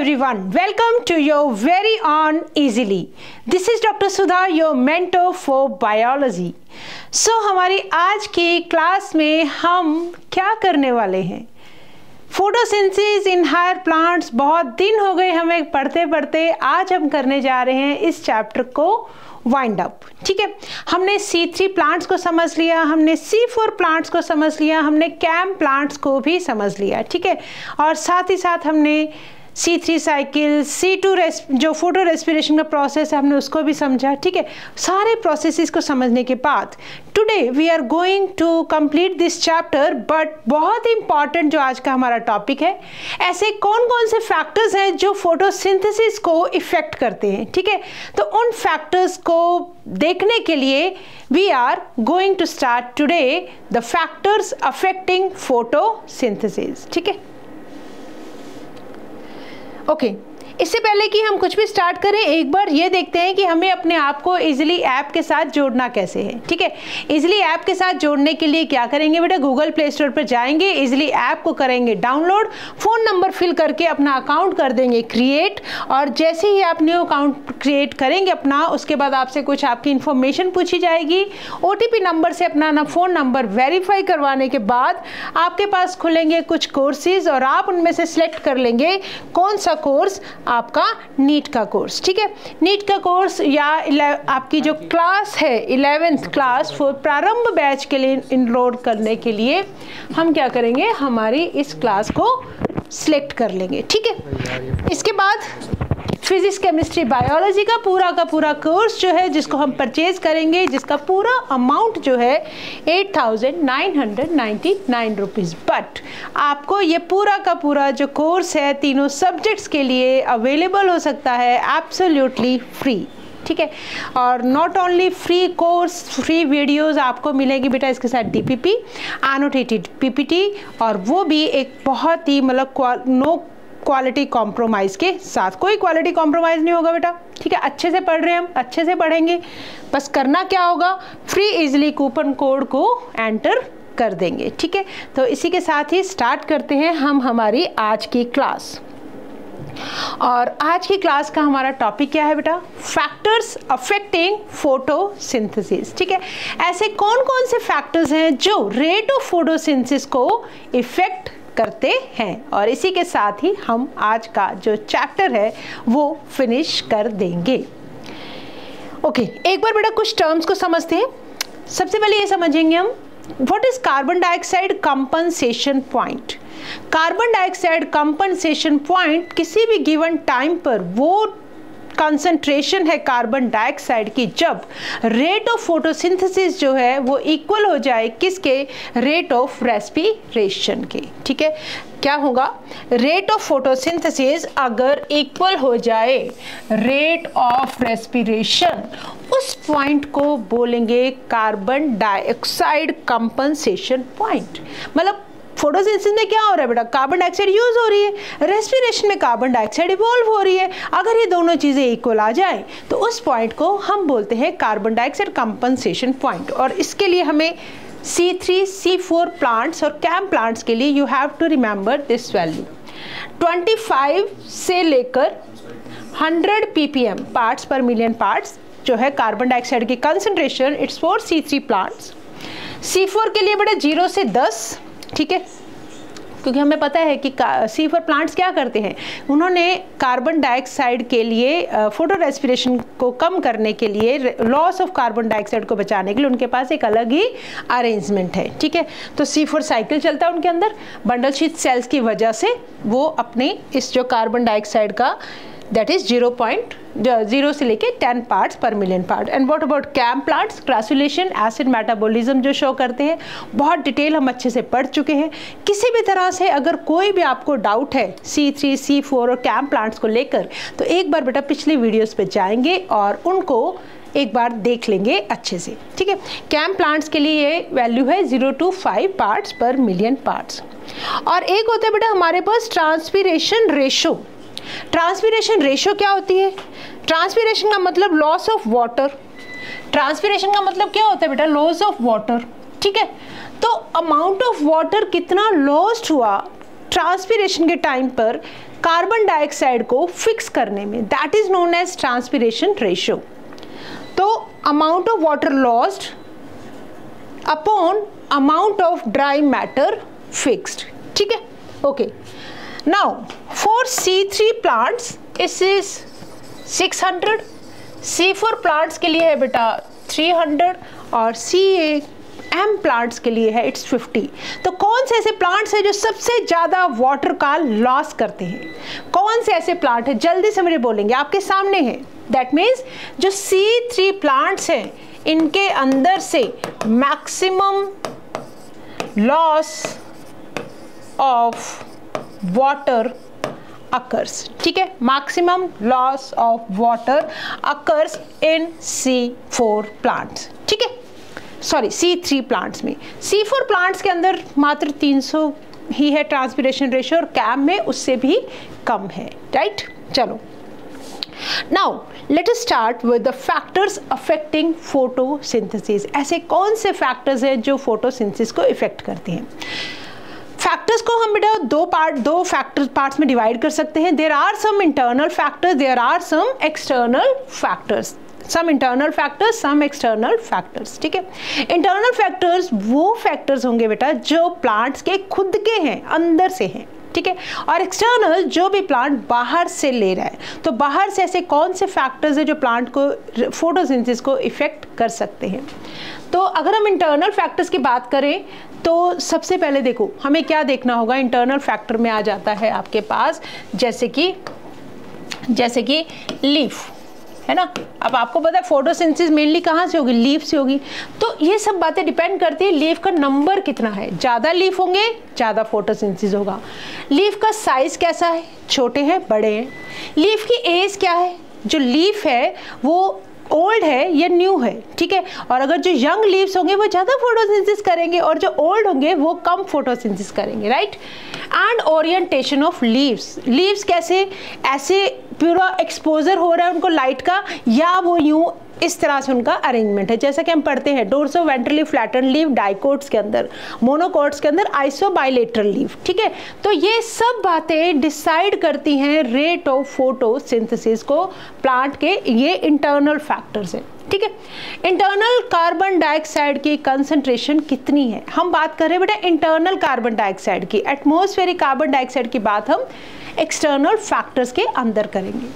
everyone, welcome to your very own Easily. This is Dr. Sudha, your mentor for biology. So हमारी आज की class में हम क्या करने वाले हैं? Photosynthesis in higher plants. बहुत दिन हो गए हमें पढ़ते पढ़ते, आज हम करने जा रहे हैं इस चैप्टर को वाइंड अप। ठीक है, हमने C3 प्लांट्स को समझ लिया, हमने C4 प्लांट्स को समझ लिया, हमने कैम प्लांट्स को भी समझ लिया। ठीक है, और साथ ही साथ हमने C3 साइकिल, C2 जो फोटो रेस्पिरेशन का प्रोसेस है हमने उसको भी समझा। ठीक है, सारे प्रोसेसेस को समझने के बाद today we are going to complete this chapter. But बहुत इंपॉर्टेंट जो आज का हमारा टॉपिक है, ऐसे कौन कौन से फैक्टर्स हैं जो फोटोसिंथेसिस को इफेक्ट करते हैं। ठीक है, तो उन फैक्टर्स को देखने के लिए we are going to start today the factors affecting photosynthesis. ठीक है, ओके, इससे पहले कि हम कुछ भी स्टार्ट करें, एक बार ये देखते हैं कि हमें अपने आप को इजीली ऐप के साथ जोड़ना कैसे है। ठीक है, इजीली ऐप के साथ जोड़ने के लिए क्या करेंगे बेटा, गूगल प्ले स्टोर पर जाएंगे, इजीली ऐप को करेंगे डाउनलोड, फ़ोन नंबर फिल करके अपना अकाउंट कर देंगे क्रिएट। और जैसे ही आप न्यू अकाउंट क्रिएट करेंगे अपना, उसके बाद आपसे कुछ आपकी इन्फॉर्मेशन पूछी जाएगी। OTP नंबर से अपना फ़ोन नंबर वेरीफाई करवाने के बाद आपके पास खुलेंगे कुछ कोर्सेज और आप उनमें से सिलेक्ट कर लेंगे कौन सा कोर्स आपका नीट का कोर्स। ठीक है, नीट का कोर्स या आपकी जो क्लास है 11th क्लास फॉर प्रारंभ बैच के लिए इनरोल करने के लिए हम क्या करेंगे, हमारी इस क्लास को सिलेक्ट कर लेंगे। ठीक है, इसके बाद फिजिक्स केमिस्ट्री बायोलॉजी का पूरा कोर्स जो है जिसको हम परचेज करेंगे, जिसका पूरा अमाउंट जो है 8,999 रुपीज़। बट आपको ये पूरा का पूरा जो कोर्स है तीनों सब्जेक्ट्स के लिए अवेलेबल हो सकता है एब्सोल्युटली फ्री। ठीक है, और not only free course, free videos आपको मिलेगी बेटा इसके साथ DPP एनोटेटेड PPT, और वो भी एक बहुत ही मतलब नो क्वालिटी कॉम्प्रोमाइज़ के साथ। कोई क्वालिटी कॉम्प्रोमाइज़ नहीं होगा बेटा। ठीक है, अच्छे से पढ़ रहे हैं हम, अच्छे से पढ़ेंगे। बस करना क्या होगा, फ्री इजीली कूपन कोड को एंटर कर देंगे। ठीक है, तो इसी के साथ ही स्टार्ट करते हैं हम हमारी आज की क्लास। और आज की क्लास का हमारा टॉपिक क्या है बेटा, फैक्टर्स अफेक्टिंग फोटोसिंथेसिस। ठीक है, ऐसे कौन कौन से फैक्टर्स हैं जो रेट ऑफ फोटोसिंथेसिस को इफेक्ट करते हैं, और इसी के साथ ही हम आज का जो चैप्टर है वो फिनिश कर देंगे। ओके, एक बार बेटा कुछ टर्म्स को समझते हैं। सबसे पहले ये समझेंगे हम what is carbon dioxide compensation point. Carbon dioxide compensation point किसी भी गिवन टाइम पर वो कंसंट्रेशन है कार्बन डाइऑक्साइड की जब रेट ऑफ फोटोसिंथेसिस जो है वो इक्वल हो जाए किसके, रेट ऑफ रेस्पिरेशन के। ठीक है, क्या होगा, रेट ऑफ फोटोसिंथेसिस अगर इक्वल हो जाए रेट ऑफ रेस्पिरेशन, उस पॉइंट को बोलेंगे कार्बन डाइऑक्साइड कंपनसेशन पॉइंट। मतलब फोटोसिंथेसिस में क्या हो रहा है बेटा, कार्बन डाइऑक्साइड यूज हो रही है, रेस्पिरेशन में कार्बन डाइऑक्साइड इवॉल्व हो रही है। अगर ये दोनों चीज़ें इक्वल आ जाए तो उस पॉइंट को हम बोलते हैं कार्बन डाइऑक्साइड कंपनसेशन पॉइंट। और इसके लिए हमें C3 C4 प्लांट्स और कैम प्लांट्स के लिए you have to remember this value. 25 से लेकर 100 ppm parts per million parts जो है कार्बन डाइऑक्साइड की concentration, it's for C3 plants. C4 के लिए बेटा 0 से 10। ठीक है, क्योंकि हमें पता है कि C4 प्लांट्स क्या करते हैं, उन्होंने कार्बन डाइऑक्साइड के लिए फोटो रेस्पिरेशन को कम करने के लिए, लॉस ऑफ कार्बन डाइऑक्साइड को बचाने के लिए उनके पास एक अलग ही अरेंजमेंट है। ठीक है, तो C4 साइकिल चलता है उनके अंदर, बंडल शीथ सेल्स की वजह से वो अपने इस जो कार्बन डाइऑक्साइड का दैट इज 0.0 से लेके 10 parts per million part. And what about CAM plants, crassulacean, acid metabolism जो शो करते हैं, बहुत डिटेल हम अच्छे से पढ़ चुके हैं। किसी भी तरह से अगर कोई भी आपको डाउट है C3 C4 और कैम प्लांट्स को लेकर, तो एक बार बेटा पिछली वीडियोस पे जाएंगे और उनको एक बार देख लेंगे अच्छे से। ठीक है, कैम प्लांट्स के लिए ये वैल्यू है 0 to 5 parts per million parts. और एक होता है बेटा हमारे पास ट्रांसपिरेशन रेशो। ट्रांसपिरेशन रेशो क्या होती है, ट्रांसपिरेशन का मतलब लॉस ऑफ वाटर। ट्रांसपिरेशन का मतलब क्या होता है बेटा, लॉस ऑफ वाटर। ठीक है, तो अमाउंट ऑफ वाटर कितना लॉस्ट हुआ ट्रांसपिरेशन के टाइम पर, कार्बन डाइऑक्साइड को फिक्स करने में, that is known as transpiration ratio. तो amount of water lost upon amount of dry matter fixed, ठीक है, okay. Now for C3 plants इस इज 600, C4 प्लांट्स के लिए है बेटा 300 और CAM प्लांट्स के लिए है इट्स 50। तो कौन से ऐसे प्लांट्स हैं जो सबसे ज़्यादा वाटर का लॉस करते हैं? कौन से ऐसे प्लांट हैं? जल्दी से मुझे बोलेंगे, आपके सामने है। दैट मीन्स जो C3 प्लांट्स हैं इनके अंदर से maximum loss of water occurs, ठीक है, maximum loss of water occurs in C4 plants, ठीक है, सॉरी C3 प्लांट्स में। C4 प्लांट्स के अंदर मात्र 300 ही है ट्रांसपिरेशन रेशियो और कैम में उससे भी कम है, राइट। चलो now let us start with the factors affecting photosynthesis. ऐसे कौन से फैक्टर्स हैं जो फोटोसिंथेसिस को इफेक्ट करते हैं? फैक्टर्स को हम बेटा दो पार्ट्स में डिवाइड कर सकते हैं। There are some internal factors, there are some external factors, some internal factors, some external factors, ठीक है। इंटरनल फैक्टर्स वो फैक्टर्स होंगे बेटा जो प्लांट्स के खुद के हैं, अंदर से हैं, ठीक है, और एक्सटर्नल जो भी प्लांट बाहर से ले रहा है। तो बाहर से ऐसे कौन से फैक्टर्स हैं जो प्लांट को फोटोसिंथेसिस को इफेक्ट कर सकते हैं? तो अगर हम इंटरनल फैक्टर्स की बात करें तो सबसे पहले देखो हमें क्या देखना होगा। इंटरनल फैक्टर में आ जाता है आपके पास जैसे कि लीफ, है ना। अब आपको पता है फोटोसिंथेसिस मेनली कहाँ से होगी? लीफ से होगी। तो ये सब बातें डिपेंड करती है लीफ का नंबर कितना है। ज़्यादा लीफ होंगे ज़्यादा फोटोसिंथेसिस होगा। लीफ का साइज़ कैसा है? छोटे हैं, बड़े हैं। लीफ की एज क्या है? जो लीफ है वो ओल्ड है या न्यू है, ठीक है। और अगर जो यंग लीव्स होंगे वो ज़्यादा फोटोसिंथेसिस करेंगे और जो ओल्ड होंगे वो कम फोटोसिंथेसिस करेंगे, right. And orientation of leaves कैसे? ऐसे पूरा एक्सपोजर हो रहा है उनको लाइट का या वो यूं इस तरह से उनका अरेंजमेंट है। जैसा कि हम पढ़ते हैं dorso ventrally flatten leaf dicots के अंदर, मोनोकोट्स के अंदर आइसोबाइलेटरल लीफ, ठीक है। तो ये सब बातें डिसाइड करती हैं रेट ऑफ फोटोसिंथेसिस को प्लांट के। ये इंटरनल फैक्टर्स हैं, ठीक है। इंटरनल कार्बन डाइऑक्साइड की कंसंट्रेशन कितनी है? हम बात कर रहे हैं बेटा इंटरनल कार्बन डाइऑक्साइड की। एटमॉस्फेरिक कार्बन डाइऑक्साइड की बात हम एक्सटर्नल फैक्टर्स के अंदर करेंगे।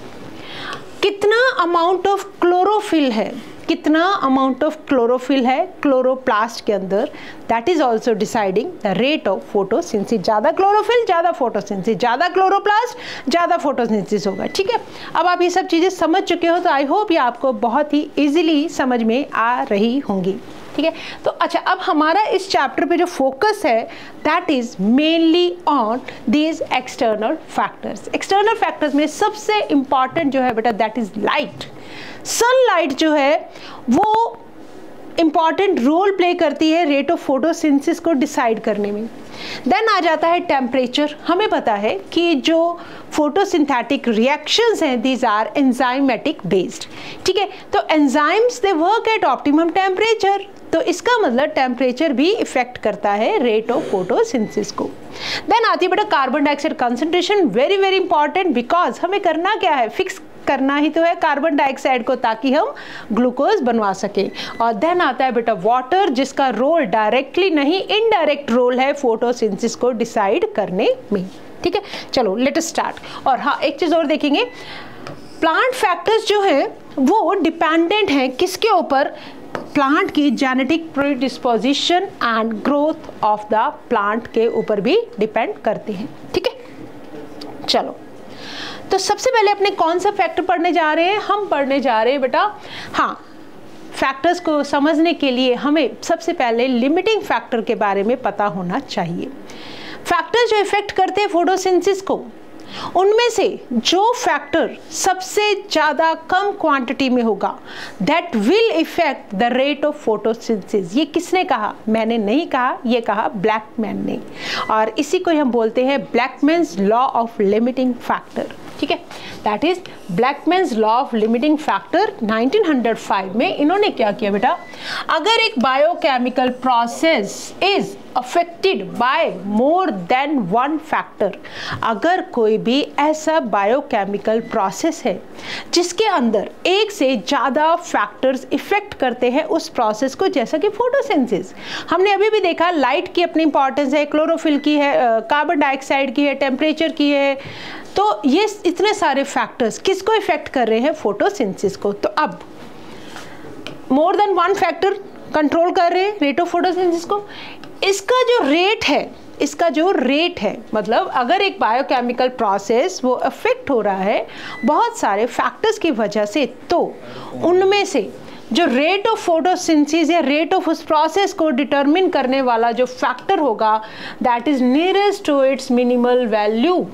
कितना अमाउंट ऑफ क्लोरोफिल है? कितना अमाउंट ऑफ क्लोरोफिल है क्लोरोप्लास्ट के अंदर? That is also deciding the rate of photosynthesis. ज़्यादा क्लोरोफिल ज़्यादा फोटोसिंथेसिस, ज़्यादा क्लोरोप्लास्ट ज़्यादा फोटोसिंथेसिस होगा, ठीक है। अब आप ये सब चीज़ें समझ चुके हो तो आई होप ये आपको बहुत ही ईजिली समझ में आ रही होंगी, ठीक है। तो अच्छा, अब हमारा इस चैप्टर पे जो फोकस है that is mainly on these external factors. External factors में सबसे इंपॉर्टेंट जो है बेटा दैट इज लाइट। सनलाइट जो है वो इंपॉर्टेंट रोल प्ले करती है रेट ऑफ फोटोसिंथेसिस को डिसाइड करने में। देन आ जाता है टेम्परेचर। हमें पता है कि जो फोटोसिंथेटिक रिएक्शंस हैं दीज आर एंजाइमेटिक बेस्ड, ठीक है। तो enzymes they work at optimum temperature, तो इसका मतलब टेम्परेचर भी इफेक्ट करता है रेट ऑफ फोटोसिंथेसिस को। देन आती है बेटा carbon dioxide concentration, very very important, because हमें करना क्या है? फिक्स करना ही तो है कार्बन डाइऑक्साइड को ताकि हम ग्लूकोज बनवा सकें। और देन आता है बेटा वाटर, जिसका रोल डायरेक्टली नहीं इनडायरेक्ट रोल है फोटोसिंथेसिस को डिसाइड करने में, ठीक है। चलो लेट अस स्टार्ट। और हाँ, एक चीज़ और देखेंगे, प्लांट फैक्टर्स जो है वो डिपेंडेंट हैं किसके ऊपर? प्लांट की genetic predisposition and growth of the plant के ऊपर भी डिपेंड करते हैं, ठीक है। चलो, तो सबसे पहले अपने कौन सा फैक्टर पढ़ने जा रहे हैं? हम पढ़ने जा रहे हैं बेटा, हाँ, फैक्टर्स को समझने के लिए हमें सबसे पहले लिमिटिंग फैक्टर के बारे में पता होना चाहिए। फैक्टर्स जो इफेक्ट करते हैं फोटोसिंथेसिस को, उनमें से जो फैक्टर सबसे ज़्यादा कम क्वांटिटी में होगा that will effect the rate of photosynthesis. ये किसने कहा? मैंने नहीं कहा, ये कहा ब्लैकमैन ने, और इसी को हम बोलते हैं Blackman's law of limiting factor, ठीक है, that is Blackman's law of limiting factor. 1905 में इन्होंने क्या किया बेटा, अगर एक biochemical process is affected by more than one factor, अगर कोई भी ऐसा बायोकेमिकल प्रोसेस है जिसके अंदर एक से ज़्यादा फैक्टर्स इफेक्ट करते हैं उस प्रोसेस को, जैसा कि फोटोसिंथेसिस, हमने अभी भी देखा लाइट की अपनी इंपॉर्टेंस है, क्लोरोफिल की है, कार्बन डाइऑक्साइड की है, टेम्परेचर की है, तो ये इतने सारे फैक्टर्स किसको इफेक्ट कर रहे हैं, फोटोसिंथेसिस को। तो अब मोर देन वन फैक्टर कंट्रोल कर रहे हैं रेट ऑफ फोटोसिंथेसिस को। इसका जो रेट है मतलब अगर एक बायोकेमिकल प्रोसेस वो अफेक्ट हो रहा है बहुत सारे फैक्टर्स की वजह से, तो उनमें से जो रेट ऑफ फोटोसिंथेसिस या रेट ऑफ उस प्रोसेस को डिटरमिन करने वाला जो फैक्टर होगा, that is nearest to its minimal value,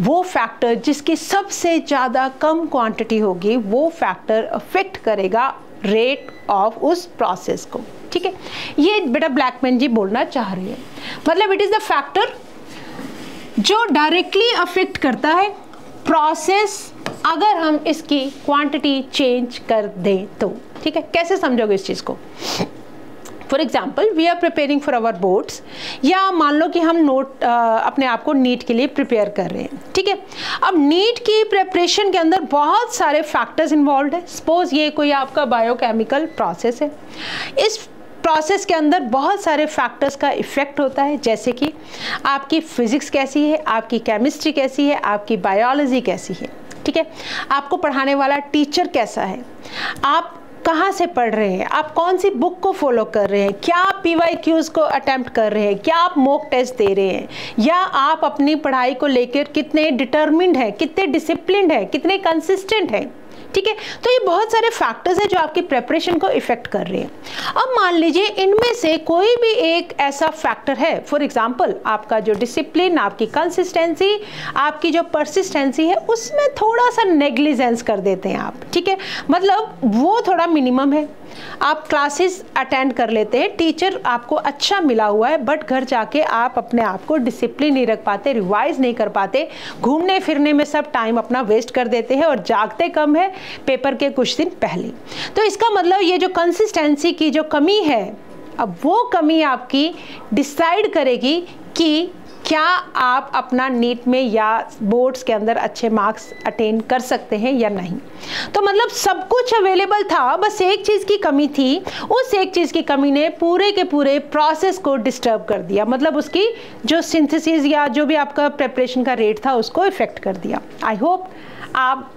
वो फैक्टर जिसकी सबसे ज़्यादा कम क्वांटिटी होगी वो फैक्टर अफेक्ट करेगा रेट ऑफ उस प्रोसेस को। ठीक है, ये बेटा ब्लैकमैन जी बोलना चाह रही है, मतलब इट इज़ द फैक्टर जो डायरेक्टली अफेक्ट करता है प्रोसेस अगर हम इसकी क्वांटिटी चेंज कर दें तो। ठीक है, कैसे समझोगे इस चीज़ को? For example we are preparing for our boards, या मान लो कि हम नोट अपने आप को नीट के लिए प्रिपेयर कर रहे हैं। ठीक है, अब नीट की प्रिपरेशन के अंदर बहुत सारे फैक्टर्स इन्वॉल्व है। सपोज ये कोई आपका बायोकेमिकल प्रोसेस है, इस प्रोसेस के अंदर बहुत सारे फैक्टर्स का इफेक्ट होता है, जैसे कि आपकी फिजिक्स कैसी है, आपकी केमिस्ट्री कैसी है, आपकी बायोलॉजी कैसी है। ठीक है, आपको पढ़ाने वाला टीचर कैसा है, आप कहाँ से पढ़ रहे हैं, आप कौन सी बुक को फॉलो कर रहे हैं, क्या आप PYQs को अटेम्प्ट कर रहे हैं, क्या आप मॉक टेस्ट दे रहे हैं, या आप अपनी पढ़ाई को लेकर कितने डिटर्मिन्ड हैं, कितने डिसिप्लिन्ड हैं, कितने कंसिस्टेंट हैं। ठीक है, तो ये बहुत सारे फैक्टर्स हैं जो आपकी प्रिपरेशन को इफेक्ट कर रहे हैं। अब मान लीजिए इनमें से कोई भी एक ऐसा फैक्टर है, फॉर एग्जांपल आपका जो डिसिप्लिन, आपकी कंसिस्टेंसी, आपकी जो परसिस्टेंसी है, उसमें थोड़ा सा नेग्लिजेंस कर देते हैं आप। ठीक है, मतलब वो थोड़ा मिनिमम है, आप क्लासेस अटेंड कर लेते हैं, टीचर आपको अच्छा मिला हुआ है, बट घर जाके आप अपने आप को डिसिप्लिन नहीं रख पाते, रिवाइज नहीं कर पाते, घूमने फिरने में सब टाइम अपना वेस्ट कर देते हैं और जागते कम है पेपर के कुछ दिन पहले। तो इसका मतलब ये जो कंसिस्टेंसी की जो कमी है, अब वो कमी आपकी डिसाइड करेगी कि क्या आप अपना नीट में या बोर्ड्स के अंदर अच्छे मार्क्स अटेन कर सकते हैं या नहीं। तो मतलब सब कुछ अवेलेबल था, बस एक चीज़ की कमी थी, उस एक चीज़ की कमी ने पूरे के पूरे प्रोसेस को डिस्टर्ब कर दिया, मतलब उसकी जो सिंथेसिस या जो भी आपका प्रिपरेशन का रेट था उसको इफेक्ट कर दिया। आई होप आप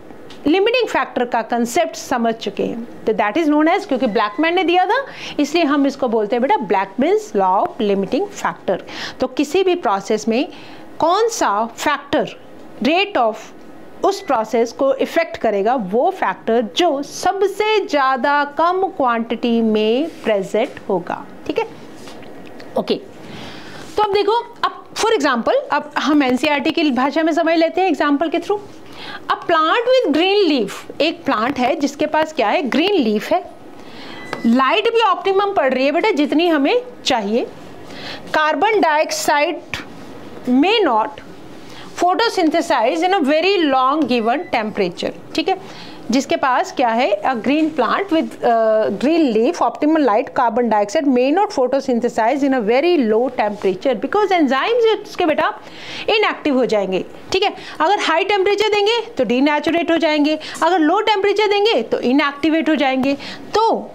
लिमिटिंग फैक्टर का कंसेप्ट समझ चुके हैं। तो दैट इज नोन एज, क्योंकि ब्लैकमैन ने दिया था इसलिए हम इसको बोलते हैं बेटा ब्लैकमैन्स लॉ ऑफ लिमिटिंग फैक्टर। तो किसी भी प्रोसेस में कौन सा फैक्टर रेट ऑफ उस प्रोसेस को इफेक्ट करेगा, वो फैक्टर जो सबसे ज़्यादा कम क्वांटिटी में प्रेजेंट होगा। ठीक है, ओके। तो अब देखो, अब फॉर एग्जाम्पल अब हम NCERT की भाषा में समझ लेते हैं एग्जाम्पल के थ्रू। A plant with green leaf, एक प्लांट है जिसके पास क्या है, ग्रीन लीफ है, लाइट भी ऑप्टिमम पड़ रही है बेटा जितनी हमें चाहिए, carbon dioxide may not photosynthesise in a very long given temperature. ठीक है, जिसके पास क्या है, a green plant with green leaf, optimal light, carbon dioxide may not photosynthesise in a very low temperature because enzymes उसके बेटा inactive हो जाएंगे। ठीक है, अगर हाई टेम्परेचर देंगे तो डीनेचुरेट हो जाएंगे, अगर लो टेम्परेचर देंगे तो इनएक्टिवेट हो जाएंगे। तो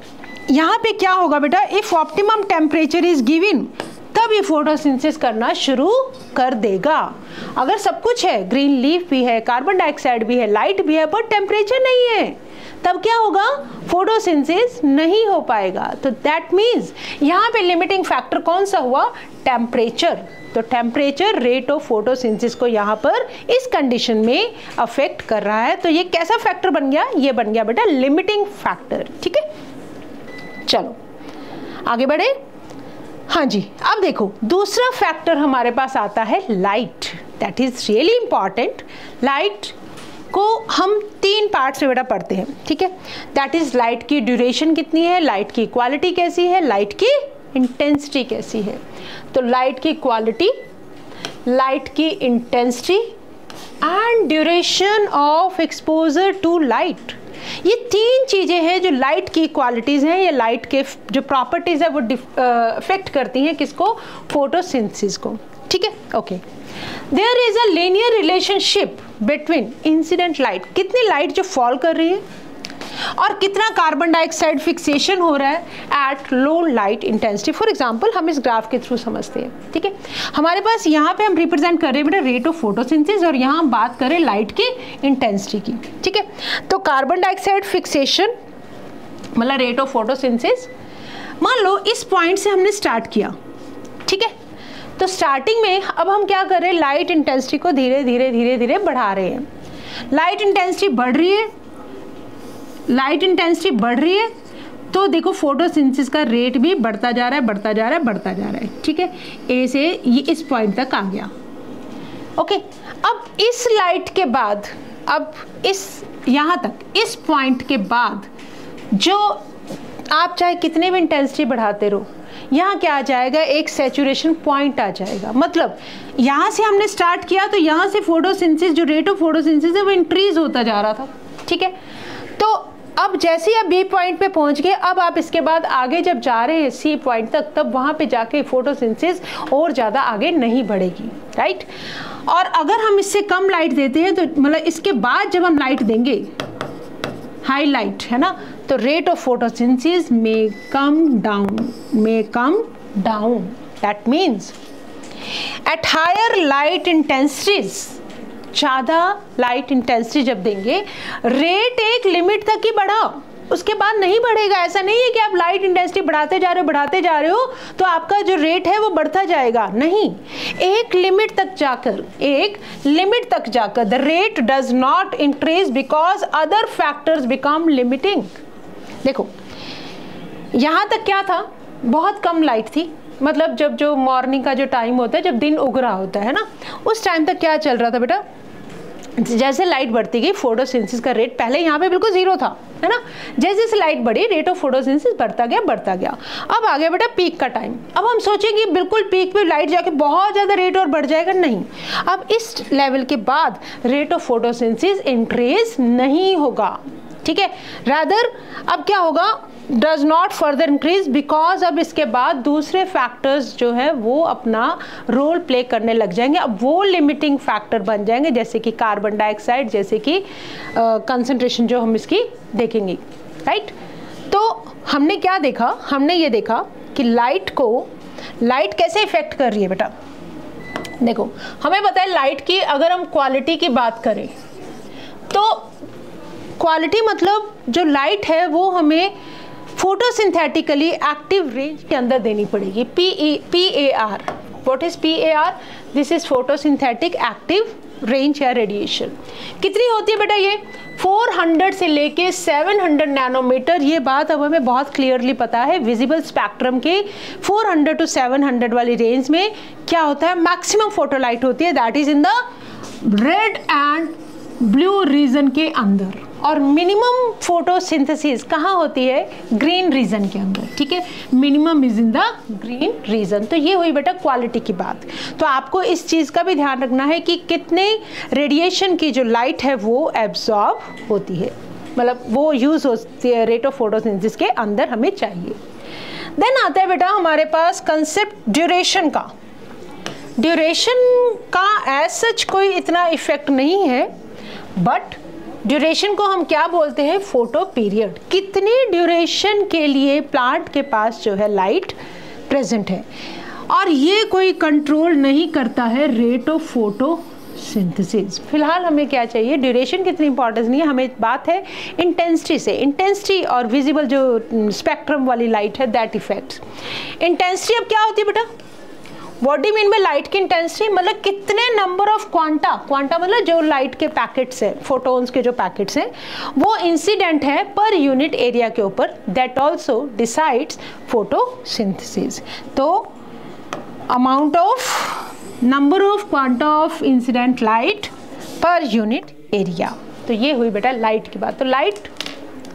यहाँ पे क्या होगा बेटा, if optimum temperature is given तब ये फोटोसिंथेसिस करना शुरू कर देगा। अगर सब कुछ है, ग्रीन लीफ भी है, कार्बन डाइऑक्साइड भी है, लाइट भी है, बट टेम्परेचर नहीं है, तब क्या होगा, फोटोसिंथेसिस नहीं हो पाएगा। तो दैट मीन्स यहाँ पे लिमिटिंग फैक्टर कौन सा हुआ, टेम्परेचर। तो टेम्परेचर रेट ऑफ फोटोसिंथेसिस को यहाँ पर इस कंडीशन में अफेक्ट कर रहा है। तो ये कैसा फैक्टर बन गया, ये बन गया बेटा लिमिटिंग फैक्टर। ठीक है, चलो आगे बढ़े। हाँ जी, अब देखो दूसरा फैक्टर हमारे पास आता है light, that is really important. Light को हम 3 पार्ट्स में बेटा पढ़ते हैं। ठीक है, दैट इज लाइट की ड्यूरेशन कितनी है, लाइट की क्वालिटी कैसी है, लाइट की इंटेंसिटी कैसी है। तो लाइट की क्वालिटी, लाइट की intensity and duration of exposure to light. ये तीन चीज़ें हैं जो लाइट की क्वालिटीज़ हैं या लाइट के जो प्रॉपर्टीज़ है वो अफेक्ट करती हैं किसको, फोटोसिंथेसिस को। ठीक है, okay. There is a linear relationship between incident light, कितनी लाइट जो फॉल कर रही है और कितना कार्बन डाइऑक्साइड फिक्सेशन हो रहा है at low light intensity. For example हम इस ग्राफ के थ्रू समझते हैं। ठीक है, हमारे पास यहाँ पे हम रिप्रेजेंट कर रहे हैं बेटा रेट ऑफ फोटोसिंथेसिस और यहाँ हम बात करें लाइट की इंटेंसिटी की। ठीक है, तो कार्बन डाइऑक्साइड फिक्सेशन मतलब रेट ऑफ फोटोसिंथेसिस, मान लो इस पॉइंट से हमने स्टार्ट किया। ठीक है, तो स्टार्टिंग में अब हम क्या कर रहे हैं, लाइट इंटेंसिटी को धीरे धीरे धीरे धीरे बढ़ा रहे हैं। लाइट इंटेंसिटी बढ़ रही है, लाइट इंटेंसिटी बढ़ रही है तो देखो फोटोसिंथेसिस का रेट भी बढ़ता जा रहा है, बढ़ता जा रहा है, बढ़ता जा रहा है। ठीक है, ए से ये इस पॉइंट तक आ गया। ओके, अब इस लाइट के बाद, अब इस यहाँ तक इस पॉइंट के बाद जो आप चाहे कितने भी इंटेंसिटी बढ़ाते रहो, यहाँ क्या आ जाएगा, एक सैचुरेशन पॉइंट आ जाएगा। मतलब यहाँ से हमने स्टार्ट किया तो यहाँ से फोटोसिंथेसिस जो रेट ऑफ फोटोसिंथेसिस है वो इंक्रीज होता जा रहा था। ठीक है, तो अब जैसे आप बी पॉइंट पे पहुंच गए, अब आप इसके बाद आगे जब जा रहे हैं सी पॉइंट तक, तब वहाँ पे जाके फोटोसिंथेसिस और ज़्यादा आगे नहीं बढ़ेगी। राइट, और अगर हम इससे कम लाइट देते हैं तो मतलब इसके बाद जब हम लाइट देंगे हाई लाइट, है ना, तो rate of photosynthesis may come down. That means at higher light intensities, ज़्यादा लाइट इंटेंसिटी जब देंगे रेट एक लिमिट तक ही बढ़ा, उसके बाद नहीं बढ़ेगा। ऐसा नहीं है कि आप लाइट इंटेंसिटी बढ़ाते जा रहे हो तो आपका जो रेट है वो बढ़ता जाएगा, नहीं। एक लिमिट तक जाकर the rate does not increase because other factors become limiting. देखो यहाँ तक क्या था, बहुत कम लाइट थी, मतलब जब जो मॉर्निंग का जो टाइम होता है, जब दिन उग रहा होता है ना, उस टाइम तक क्या चल रहा था बेटा, जैसे लाइट बढ़ती गई फोटोसिंथेसिस का रेट पहले यहाँ पे बिल्कुल जीरो था, है ना, जैसे जैसे लाइट बढ़ी रेट ऑफ फोटोसिंथेसिस बढ़ता गया। अब आ गया बेटा पीक का टाइम। अब हम सोचेंगे बिल्कुल पीक पे लाइट जाके बहुत ज़्यादा रेट और बढ़ जाएगा, नहीं। अब इस लेवल के बाद रेट ऑफ फोटोसिंथेसिस इंक्रीज नहीं होगा। ठीक है, रादर अब क्या होगा, does not further increase because अब इसके बाद दूसरे फैक्टर्स जो है वो अपना रोल प्ले करने लग जाएंगे। अब वो लिमिटिंग फैक्टर बन जाएंगे, जैसे कि कार्बन डाइऑक्साइड, जैसे कि कंसंट्रेशन जो हम इसकी देखेंगे। राइट, तो हमने क्या देखा, हमने ये देखा कि लाइट कैसे इफेक्ट कर रही है बेटा। देखो हमें पता है लाइट की अगर हम क्वालिटी की बात करें तो क्वालिटी मतलब जो लाइट है वो हमें फोटोसिंथेटिकली एक्टिव रेंज के अंदर देनी पड़ेगी। PAR, what is PAR? This is photosynthetic active range या रेडिएशन। कितनी होती है बेटा ये? 400 से लेके 700 नैनोमीटर। ये बात अब हमें बहुत क्लियरली पता है, विजिबल स्पेक्ट्रम के 400 to 700 वाली रेंज में क्या होता है, मैक्सिमम फोटोलाइट होती है, that is in the red and blue region के अंदर, और मिनिमम फोटोसिंथेसिस कहाँ होती है, ग्रीन रीजन के अंदर। ठीक है, minimum is in the green region. तो ये हुई बेटा क्वालिटी की बात। तो आपको इस चीज़ का भी ध्यान रखना है कि कितने रेडिएशन की जो लाइट है वो एब्जॉर्ब होती है, मतलब वो यूज होती है रेट ऑफ फोटोसिंथेसिस के अंदर हमें चाहिए। देन आता है बेटा हमारे पास कंसेप्ट ड्यूरेशन का। ड्यूरेशन का एज सच कोई इतना इफेक्ट नहीं है, बट ड्यूरेशन को हम क्या बोलते हैं, फोटो पीरियड। कितनी ड्यूरेशन के लिए प्लांट के पास जो है लाइट प्रेजेंट है, और ये कोई कंट्रोल नहीं करता है रेट ऑफ फोटोसिंथेसिस। फिलहाल हमें क्या चाहिए, ड्यूरेशन की इतनी इंपॉर्टेंस नहीं है, हमें बात है इंटेंसिटी से। इंटेंसिटी और विजिबल जो स्पेक्ट्रम वाली लाइट है दैट इफेक्ट्स। इंटेंसिटी अब क्या होती है बेटा, what do mean by light की इंटेंसिटी, मतलब कितने नंबर ऑफ क्वांटा मतलब जो लाइट के पैकेट्स हैं, फोटोन्स के जो पैकेट्स हैं वो इंसिडेंट है पर यूनिट एरिया के ऊपर, दैट ऑल्सो डिसाइड्स फोटोसिंथेसिस। तो amount of number of quanta of incident light per unit area. तो ये हुई बेटा लाइट की बात। तो लाइट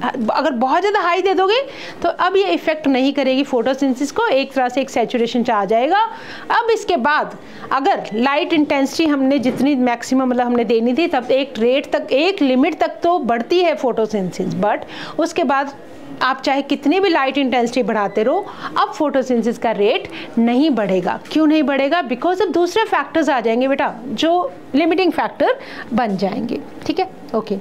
अगर बहुत ज़्यादा हाई दे दोगे तो अब ये इफेक्ट नहीं करेगी फोटोसिंथेसिस को, एक तरह से एक सैचुरेशन आ जाएगा। अब इसके बाद अगर लाइट इंटेंसिटी हमने जितनी मैक्सिमम मतलब हमने देनी थी, तब एक रेट तक, एक लिमिट तक तो बढ़ती है फोटोसिंथेसिस, बट उसके बाद आप चाहे कितनी भी लाइट इंटेंसिटी बढ़ाते रहो, अब फोटोसिंथेसिस का रेट नहीं बढ़ेगा। क्यों नहीं बढ़ेगा? बिकॉज अब दूसरे फैक्टर्स आ जाएंगे बेटा जो लिमिटिंग फैक्टर बन जाएंगे। ठीक है, ओके।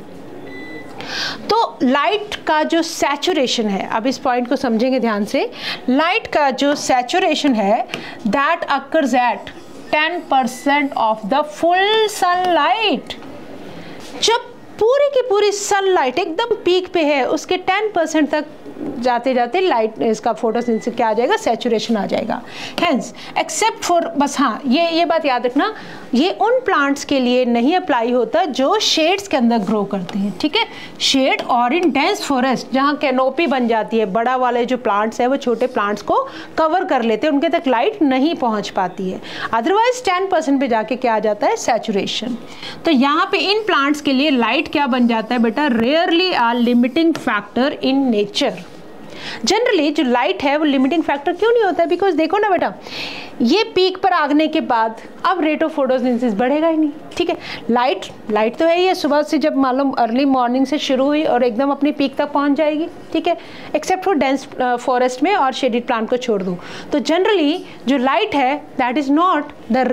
तो लाइट का जो सैचुरेशन है, अब इस पॉइंट को समझेंगे ध्यान से, लाइट का जो सैचुरेशन है that occurs at 10% of the full sunlight. जब पूरी की पूरी सनलाइट एकदम पीक पे है, उसके 10% तक जाते जाते लाइट इसका फोटोसिंथेसिस क्या आ जाएगा? सैचुरेशन आ जाएगा। हेंस एक्सेप्ट फॉर, बस हाँ ये बात याद रखना, ये उन प्लांट्स के लिए नहीं अप्लाई होता जो शेड्स के अंदर ग्रो करते हैं। ठीक है, शेड और इन डेंस फॉरेस्ट जहाँ कैनोपी बन जाती है, बड़ा वाले जो प्लांट्स है वो छोटे प्लांट्स को कवर कर लेते हैं, उनके तक लाइट नहीं पहुँच पाती है। अदरवाइज 10% पे जाके क्या आ जाता है? सैचुरेशन। तो यहाँ पे इन प्लांट्स के लिए लाइट क्या बन जाता है बेटा? Rarely a limiting factor in nature. Generally जो लाइट है वो लिमिटिंग फैक्टर क्यों नहीं होता है? बिकॉज देखो ना बेटा, ये पीक पर आने के बाद अब रेट ऑफ फोटोसिंथेसिस बढ़ेगा ही नहीं। ठीक है, लाइट तो है ये सुबह से, जब मालूम अर्ली मॉर्निंग से शुरू हुई और एकदम अपनी पीक तक पहुंच जाएगी। ठीक है, एक्सेप्ट फॉर डेंस फॉरेस्ट में और शेडेड प्लांट को छोड़ दूँ तो जनरली जो लाइट है that is not the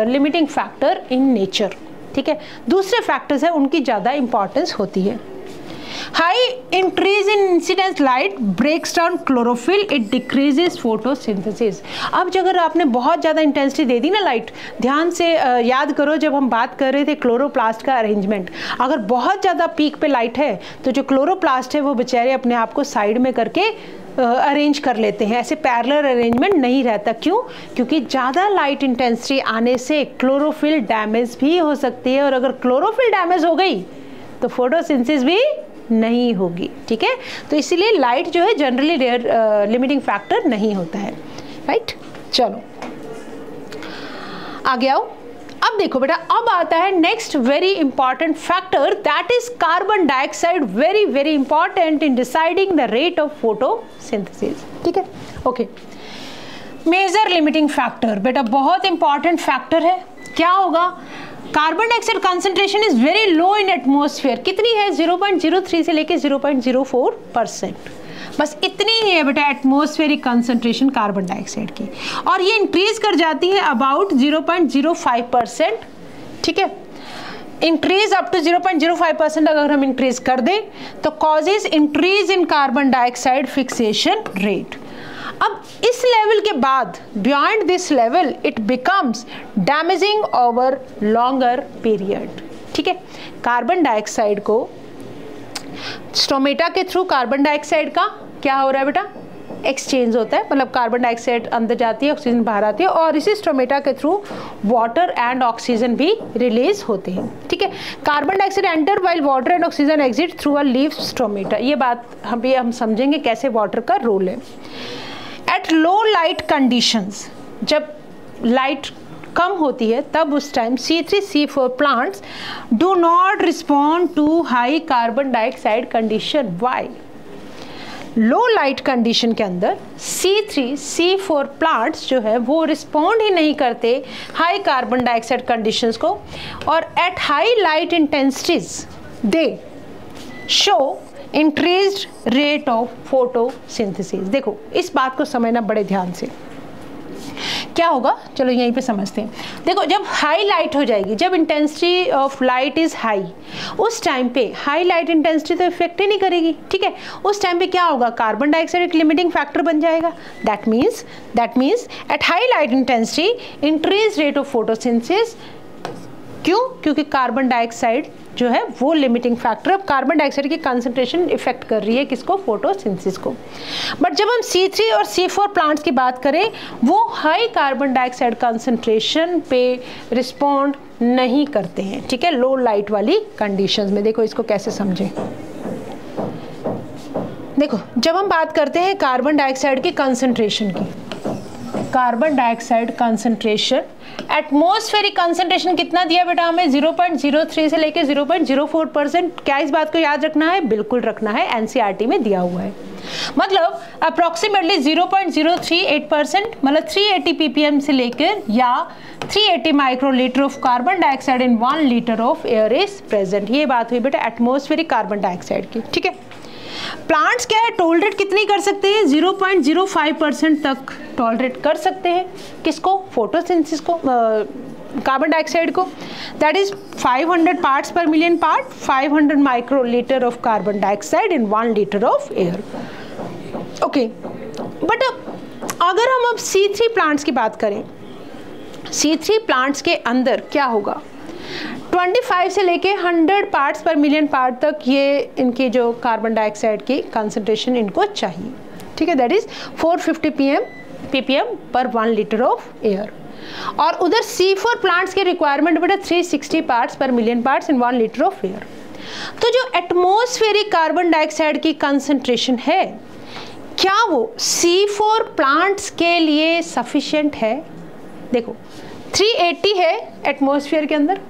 limiting factor in nature. ठीक है, दूसरे फैक्टर्स हैं उनकी ज़्यादा इंपॉर्टेंस होती है। High increase in incidence light breaks down chlorophyll, it decreases photosynthesis। अब अगर आपने बहुत ज़्यादा इंटेंसिटी दे दी ना लाइट, ध्यान से याद करो जब हम बात कर रहे थे क्लोरोप्लास्ट का अरेंजमेंट, अगर बहुत ज़्यादा पीक पे लाइट है तो जो क्लोरोप्लास्ट है वो बेचारे अपने आप को साइड में करके अरेंज कर लेते हैं। ऐसे पैरेलल अरेंजमेंट नहीं रहता। क्यों? क्योंकि ज़्यादा लाइट इंटेंसिटी आने से क्लोरोफिल डैमेज भी हो सकती है, और अगर क्लोरोफिल डैमेज हो गई तो फोटोसिंथेसिस भी नहीं होगी। ठीक है, तो इसीलिए लाइट जो है जनरली लिमिटिंग फैक्टर नहीं होता है। राइट, चलो आगे आओ। अब देखो बेटा, अब आता है next very important factor, that is carbon dioxide. Very very important in deciding the rate of photosynthesis. ठीक है, ओके। मेजर लिमिटिंग फैक्टर बेटा बहुत इंपॉर्टेंट फैक्टर है। क्या होगा? Carbon dioxide concentration is very low in atmosphere. कितनी है? 0.03 से लेके 0.04%। बस इतनी ही है बेटा एटमॉस्फेरिक कंसंट्रेशन कार्बन डाइऑक्साइड की, और ये इंक्रीज कर जाती है अबाउट 0.05%। ठीक है, इंक्रीज अप टू 0.05% अगर हम इंक्रीज कर दें तो causes increase in carbon dioxide fixation rate. अब इस लेवल के बाद beyond this level it becomes damaging over longer period. ठीक है, कार्बन डाइऑक्साइड को स्टोमेटा के थ्रू कार्बन डाइऑक्साइड का क्या हो रहा है बेटा? एक्सचेंज होता है, मतलब कार्बन डाइऑक्साइड अंदर जाती है, ऑक्सीजन बाहर आती है, और इसी स्टोमेटा के थ्रू वाटर एंड ऑक्सीजन भी रिलीज होते हैं। ठीक है, carbon dioxide enter while water and oxygen exit through a leaf stomata. ये बात हम समझेंगे कैसे वाटर का रोल है। एट लो लाइट कंडीशंस, जब लाइट कम होती है तब उस time C3C4 plants do not respond to high carbon dioxide condition. Why? Low light condition के अंदर C3C4 प्लांट्स जो है वो रिस्पॉन्ड ही नहीं करते हाई कार्बन डाइऑक्साइड कंडीशंस को, और eight high light intensities they show increased rate of photosynthesis. देखो इस बात को समझना बड़े ध्यान से। क्या होगा? चलो यहीं पे समझते हैं। देखो जब हाई लाइट हो जाएगी, जब intensity of light is high, उस टाइम पे हाई लाइट इंटेंसिटी तो इफेक्ट ही नहीं करेगी। ठीक है, उस टाइम पे क्या होगा? कार्बन डाइऑक्साइड एक लिमिटिंग फैक्टर बन जाएगा। That means eight high light intensity increase rate of photosynthesis. क्यों? क्योंकि कार्बन डाइऑक्साइड जो है वो लिमिटिंग फैक्टर, अब कार्बन डाइऑक्साइड की कंसंट्रेशन इफेक्ट कर रही है किसको? फोटोसिंथेसिस को। बट जब हम C3 और C4 प्लांट्स की बात करें, वो हाई कार्बन डाइऑक्साइड कंसंट्रेशन पे रिस्पॉन्ड नहीं करते हैं। ठीक है, लो लाइट वाली कंडीशंस में। देखो इसको कैसे समझें। देखो जब हम बात करते हैं कार्बन डाइऑक्साइड की कंसंट्रेशन की, carbon dioxide concentration, atmospheric concentration कितना दिया बेटा हमें 0.03 से लेके 0.04%। क्या इस बात को याद रखना है? बिल्कुल रखना है, एनसीईआरटी में दिया हुआ है। मतलब अप्रोक्सीमेटली 0.038%, मतलब 380 ppm से लेकर या 380 microlitre of carbon dioxide in 1 litre of air is present. ये बात हुई बेटा एटमॉस्फेरिक कार्बन डाइऑक्साइड की, ठीक है। प्लांट्स क्या है, टॉलरेट कितनी कर सकते हैं? 0.05% तक टॉलरेट कर सकते हैं। किसको? फोटोसिंथेसिस को, कार्बन डाइऑक्साइड को। That is 500 parts per million part, 500 microlitre of carbon dioxide in 1 litre of air. Okay, but अगर हम अब C3 प्लांट्स की बात करें, C3 प्लांट्स के अंदर क्या होगा? 25 से लेके 100 पार्ट्स पर मिलियन पार्ट तक ये इनकी जो कार्बन डाइऑक्साइड की कंसंट्रेशन इनको चाहिए, ठीक है। दैट इज 450 ppm पर 1 लीटर ऑफ एयर। और उधर C4 प्लांट्स की रिक्वायरमेंट बेटा 360 parts per million parts in 1 litre of air. तो जो एटमॉस्फेरिक कार्बन डाइऑक्साइड की कंसंट्रेशन है, क्या वो C4 प्लांट्स के लिए सफिशिएंट है? देखो 380 है एटमॉस्फेयर के अंदर,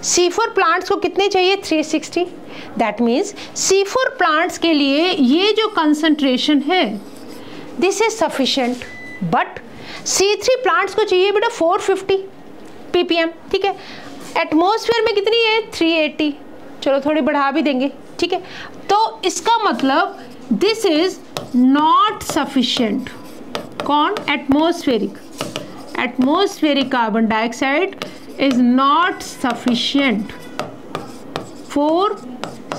C4 प्लांट्स को कितने चाहिए? 360। दैट मीन्स C4 प्लांट्स के लिए ये जो कंसंट्रेशन है this is sufficient, but C3 plants को चाहिए बेटा 450 ppm, ठीक है। एटमॉस्फेयर में कितनी है? 380। चलो थोड़ी बढ़ा भी देंगे, ठीक है। तो इसका मतलब दिस इज नॉट सफिशिएंट। कौन? Atmospheric carbon dioxide is not sufficient for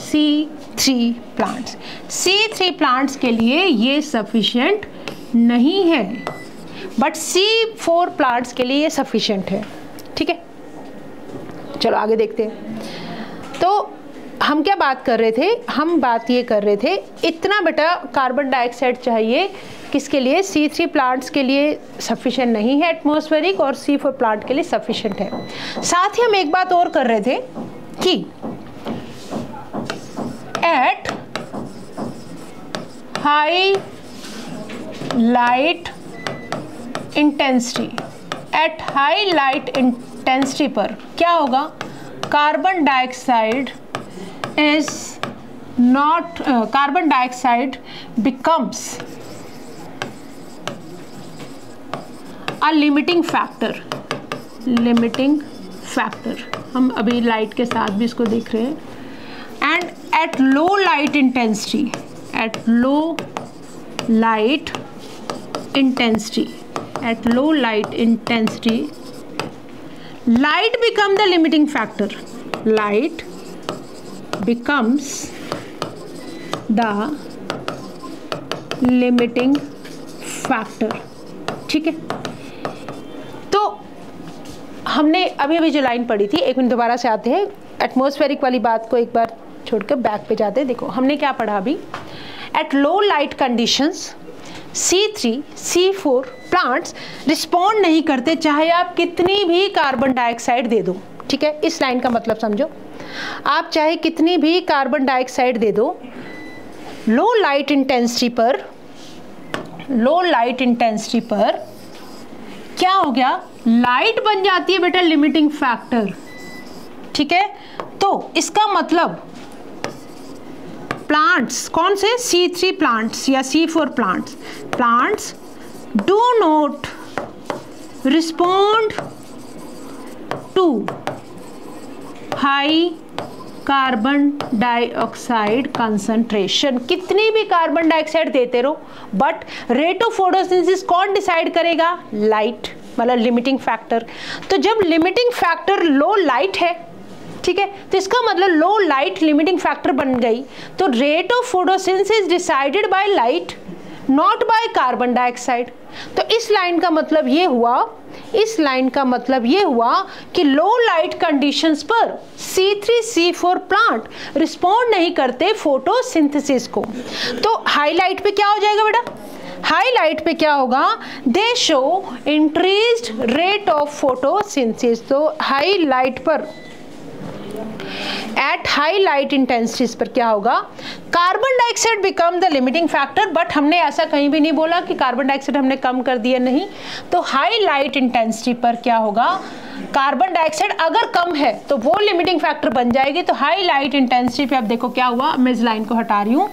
C3 plants। C3 plants के लिए ये sufficient नहीं है, but C4 plants के लिए ये sufficient है, ठीक है। चलो आगे देखते हैं। तो हम क्या बात कर रहे थे? हम बात ये कर रहे थे इतना बेटा कार्बन डाइऑक्साइड चाहिए किसके लिए? C3 प्लांट्स के लिए सफिशिएंट नहीं है एटमॉस्फेरिक, और C4 प्लांट के लिए सफिशिएंट है। साथ ही हम एक बात और कर रहे थे कि एट हाई लाइट इंटेंसिटी पर क्या होगा? Carbon dioxide becomes a limiting factor। हम अभी लाइट के साथ भी इसको देख रहे हैं। And eight low light intensity light become the limiting factor। light becomes the limiting factor, ठीक है। तो हमने अभी जो लाइन पढ़ी थी, एक मिनट दोबारा से आते हैं, एटमॉस्फेरिक वाली बात को एक बार छोड़कर बैक पे जाते हैं। देखो हमने क्या पढ़ा अभी? Eight low light conditions C3 C4 plants respond नहीं करते चाहे आप कितनी भी कार्बन डाइऑक्साइड दे दो, ठीक है। इस लाइन का मतलब समझो, आप चाहे कितनी भी कार्बन डाइऑक्साइड दे दो, लो लाइट इंटेंसिटी पर क्या हो गया? लाइट बन जाती है बेटा लिमिटिंग फैक्टर, ठीक है। तो इसका मतलब प्लांट्स कौन से? C3 प्लांट्स या C4 plants do not respond to high carbon dioxide concentration. कितनी भी कार्बन डाइऑक्साइड देते रहो, बट रेट ऑफ फोटोसिंथेसिस कौन डिसाइड करेगा? लाइट, मतलब लिमिटिंग फैक्टर। तो जब लिमिटिंग फैक्टर लो लाइट है, ठीक है, तो इसका मतलब लो लाइट लिमिटिंग फैक्टर बन गई, तो rate of photosynthesis decided by light, not by carbon dioxide. तो इस लाइन का मतलब ये हुआ कि लो लाइट कंडीशंस पर C3 C4 प्लांट रिस्पॉन्ड नहीं करते फोटोसिंथेसिस को। तो हाईलाइट पे क्या हो जाएगा बेटा? हाईलाइट पे क्या होगा? दे show increased rate of photosynthesis. तो हाई लाइट पर एट हाई लाइट इंटेंसिटीज पर क्या होगा, carbon dioxide become the limiting factor, but हमने ऐसा कहीं भी नहीं बोला कि कार्बन डाइऑक्साइड हमने कम कर दिया, नहीं। तो हाई लाइट इंटेंसिटी पर क्या होगा, कार्बन डाइऑक्साइड अगर कम है तो वो लिमिटिंग फैक्टर बन जाएगी। तो हाई लाइट इंटेंसिटी पे अब देखो क्या हुआ, मैं इस लाइन को हटा रही हूँ,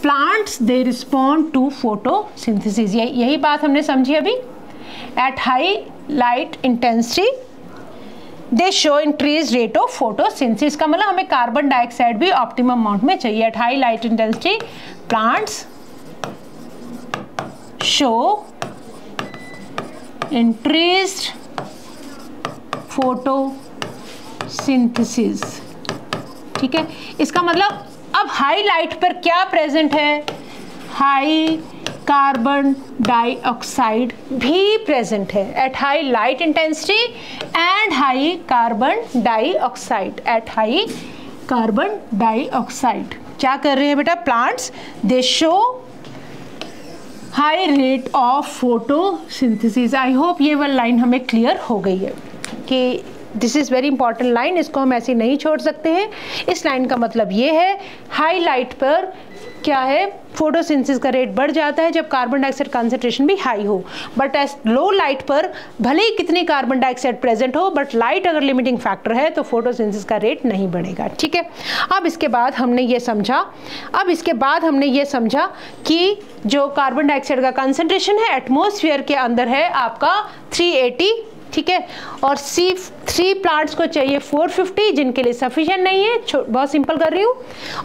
plants they respond to photosynthesis, यही बात हमने समझी अभी। At high light intensity they show increase rate of photosynthesis, का मतलब हमें कार्बन डाइऑक्साइड भी ऑप्टिमम अमाउंट में चाहिए। At high light intensity plants show increased photosynthesis, ठीक है। इसका मतलब अब हाई लाइट पर क्या प्रेजेंट है, हाई कार्बन डाइऑक्साइड भी प्रेजेंट है eight high light intensity and high carbon dioxide, at high carbon dioxide क्या कर रहे हैं बेटा, plants they show high rate of photosynthesis. I hope ये वाली लाइन हमें क्लियर हो गई है कि this is very important line, इसको हम ऐसे नहीं छोड़ सकते हैं। इस लाइन का मतलब ये है हाई लाइट पर क्या है, फोटोसिंथेसिस का रेट बढ़ जाता है जब कार्बन डाइऑक्साइड कंसंट्रेशन भी हाई हो, बट एज लो लाइट पर भले ही कितनी कार्बन डाइऑक्साइड प्रेजेंट हो, बट लाइट अगर लिमिटिंग फैक्टर है तो फोटोसिंथेसिस का रेट नहीं बढ़ेगा, ठीक है। अब इसके बाद हमने ये समझा कि जो कार्बन डाइऑक्साइड का कंसंट्रेशन है एटमॉस्फेयर के अंदर है आपका 380, ठीक है, और C3 प्लांट्स को चाहिए 450 जिनके लिए सफिशिएंट नहीं है, बहुत सिंपल कर रही हूँ,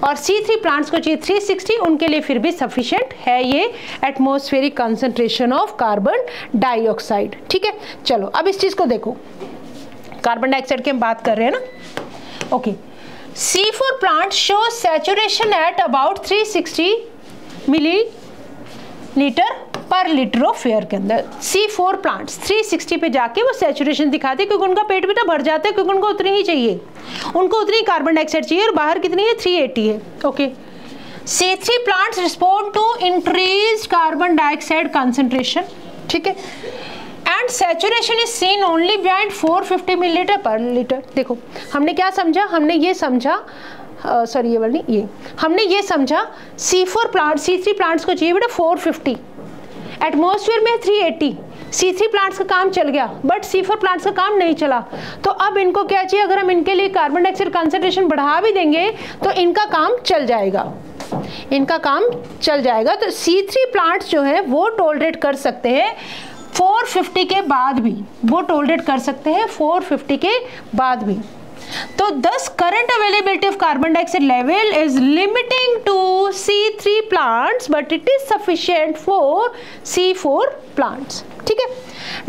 और C3 प्लांट्स को चाहिए 360 उनके लिए फिर भी सफिशिएंट है ये atmospheric concentration of carbon dioxide, ठीक है। चलो अब इस चीज़ को देखो, कार्बन डाइऑक्साइड की हम बात कर रहे हैं ना, okay. C4 plant show saturation at about 360 millilitre per litre of air के अंदर। C4 प्लांट्स 360 पे जाके वो सैचुरेशन दिखाते हैं क्योंकि उनका पेट भी तो भर जाता है, क्योंकि उनको उतनी ही चाहिए, उनको उतनी कार्बन डाइऑक्साइड चाहिए, और बाहर कितनी है 380 है, okay. C3 plants respond to increase carbon dioxide concentration, ठीक है, and saturation is seen only behind 450 millilitre per litre. देखो हमने क्या समझा, हमने ये समझा हमने ये समझा C4 प्लांट C3 प्लांट्स को चाहिए बेटा 450, एटमॉस्फेयर में 380, C3 प्लांट्स का काम चल गया बट C4 प्लांट्स का काम नहीं चला, तो अब इनको क्या चाहिए, अगर हम इनके लिए कार्बन डाइऑक्साइड कंसंट्रेशन बढ़ा भी देंगे तो इनका काम चल जाएगा, तो C3 प्लांट्स जो है वो टॉलरेट कर सकते हैं 450 के बाद भी, तो thus current availability of carbon dioxide level is limiting to C3 plants but it is sufficient for C4 plants, ठीक है।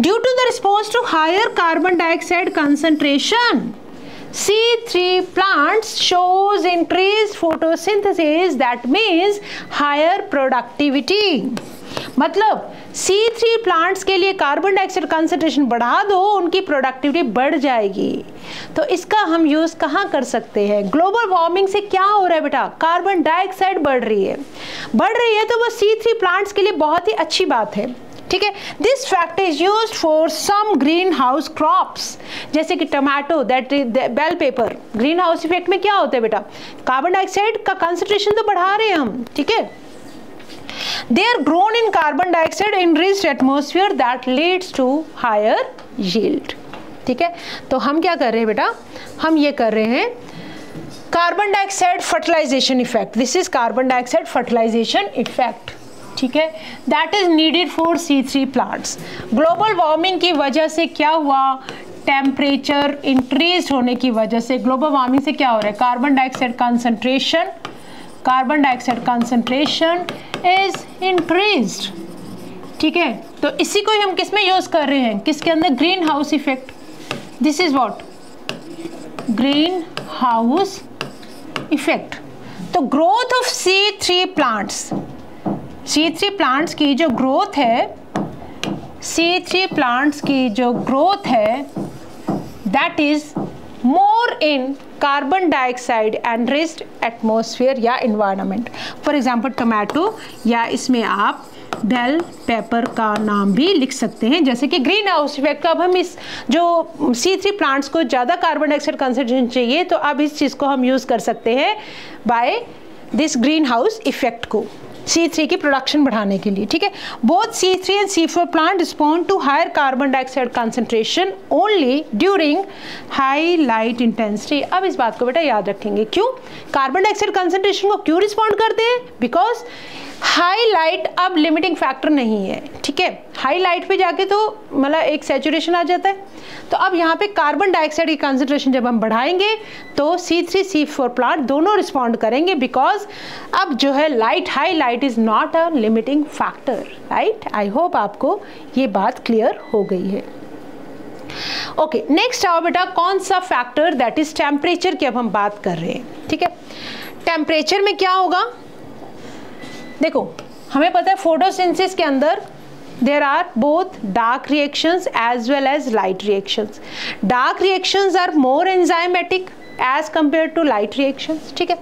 Due to the response to higher carbon dioxide concentration, C3 plants shows increased photosynthesis, that means higher productivity। मतलब C3 plants के लिए carbon dioxide concentration बढ़ा दो, उनकी productivity बढ़ जाएगी। तो इसका हम यूज कहाँ कर सकते हैं, ग्लोबल वार्मिंग से क्या हो रहा है बेटा, कार्बन डाइऑक्साइड बढ़ रही है, तो वो C3 प्लांट्स के लिए बहुत ही अच्छी बात है, ठीक है। This fact is used for some green house crops, जैसे कि tomato, that is bell pepper. Green house effect में क्या होता है बेटा, कार्बन डाइऑक्साइड का कंसंट्रेशन तो बढ़ा रहे हैं हम, ठीक है। They are grown in carbon dioxide enriched atmosphere that leads to higher yield, ठीक है। तो हम क्या कर रहे हैं बेटा, हम ये कर रहे हैं carbon dioxide fertilisation effect, this is carbon dioxide fertilisation effect, ठीक है, that is needed for C3 plants. Global warming की वजह से क्या हुआ, टेम्परेचर इंक्रीज होने की वजह से, ग्लोबल वार्मिंग से क्या हो रहा है, carbon dioxide concentration is increased, ठीक है। तो इसी को ही हम किस में यूज कर रहे हैं, किसके अंदर, green house effect, this is what, green house effect. तो ग्रोथ ऑफ C3 प्लांट्स की जो ग्रोथ है, that is more in carbon dioxide enriched atmosphere या इन्वायरमेंट। फॉर एग्जांपल टमाटो, या इसमें आप बेल पेपर का नाम भी लिख सकते हैं, जैसे कि ग्रीन हाउस इफेक्ट। अब हम इस जो C3 प्लांट्स को ज़्यादा कार्बन डाइऑक्साइड कंसंट्रेशन चाहिए, तो अब इस चीज़ को हम यूज़ कर सकते हैं by this green house effect को C3 की प्रोडक्शन बढ़ाने के लिए, ठीक है। Both C3 and C4 plant respond to higher carbon dioxide concentration only during high light intensity. अब इस बात को बेटा याद रखेंगे, क्यों कार्बन डाइऑक्साइड कंसंट्रेशन को क्यों रिस्पॉन्ड करते हैं, बिकॉज हाई लाइट अब लिमिटिंग फैक्टर नहीं है, ठीक है। हाई लाइट पे जाके तो मतलब एक सैचुरेशन आ जाता है, तो अब यहाँ पे कार्बन डाइऑक्साइड की कंसंट्रेशन जब हम बढ़ाएंगे तो C3 C4 प्लांट दोनों रिस्पॉन्ड करेंगे, बिकॉज अब जो है light, high light is not a limiting factor, right. I hope आपको ये बात क्लियर हो गई है। ओके, नेक्स्ट आओ बेटा, कौन सा फैक्टर, दैट इज टेम्परेचर की अब हम बात कर रहे हैं, ठीक है। टेम्परेचर में क्या होगा, देखो हमें पता है फोटोसिंथेसिस के अंदर there are both dark reactions as well as light reactions. Dark reactions are more enzymatic as compared to light reactions, ठीक है।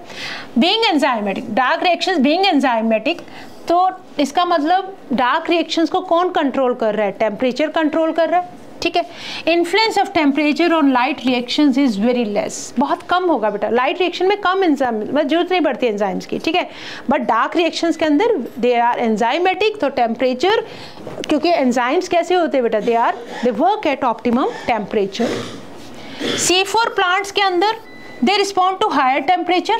Being enzymatic, dark reactions being enzymatic, तो इसका मतलब डार्क रिएक्शंस को कौन कंट्रोल कर रहा है, टेम्परेचर कंट्रोल कर रहा है, ठीक है। Influence of temperature on light reactions is very less, बहुत कम होगा बेटा। लाइट रिएक्शन में कम एंजाइम, मतलब जरूरत नहीं पड़ती एंजाइम्स की, ठीक है। बट डार्क रिएक्शंस के अंदर दे आर एंजाइमेटिक, तो टेम्परेचर, क्योंकि एंजाइम्स कैसे होते हैं बेटा, they work at optimum temperature. C4 plants के अंदर they respond to higher temperature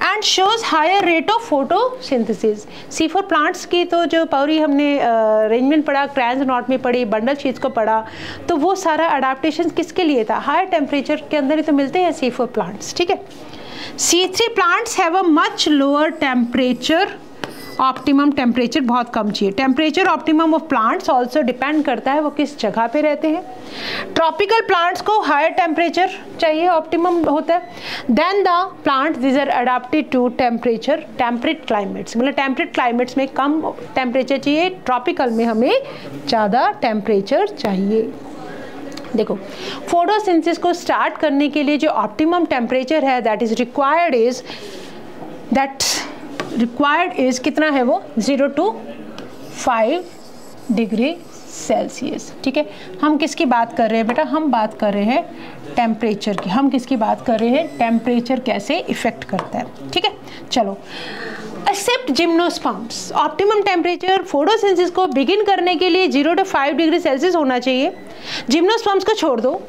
and shows higher rate of photosynthesis. C4 plants की तो जो पूरी हमने अरेंजमेंट पढ़ा, क्रैंस नॉट में पढ़ी, बंडल शीट्स को पढ़ा, तो वो सारा अडाप्टेशन किसके लिए था, हायर टेम्परेचर के अंदर ही तो मिलते हैं C4 प्लांट्स, ठीक है। C3 plants have a much lower temperature, optimum temperature बहुत कम चाहिए। Temperature optimum of plants also depend करता है वो किस जगह पे रहते हैं। ट्रॉपिकल प्लांट्स को हायर टेम्परेचर चाहिए, ऑप्टिमम होता है। Then the plants this are adapted to temperature temperate climates, मतलब टेम्परेट क्लाइमेट्स में कम टेम्परेचर चाहिए, ट्रॉपिकल में हमें ज़्यादा टेम्परेचर चाहिए। देखो फोटोसिंथेसिस को स्टार्ट करने के लिए जो ऑप्टिमम टेम्परेचर है दैट इज रिक्वायर्ड इज कितना है वो 0 to 5 डिग्री सेल्सियस, ठीक है। हम किसकी बात कर रहे हैं बेटा, हम बात कर रहे हैं टेम्परेचर की। हम किसकी बात कर रहे हैं, टेम्परेचर कैसे इफेक्ट करता है, ठीक है। चलो, except gymnosperms, optimum temperature photosynthesis को बिगिन करने के लिए 0 to 5 डिग्री सेल्सियस होना चाहिए। जिम्नोस्पर्म्स को छोड़ दो,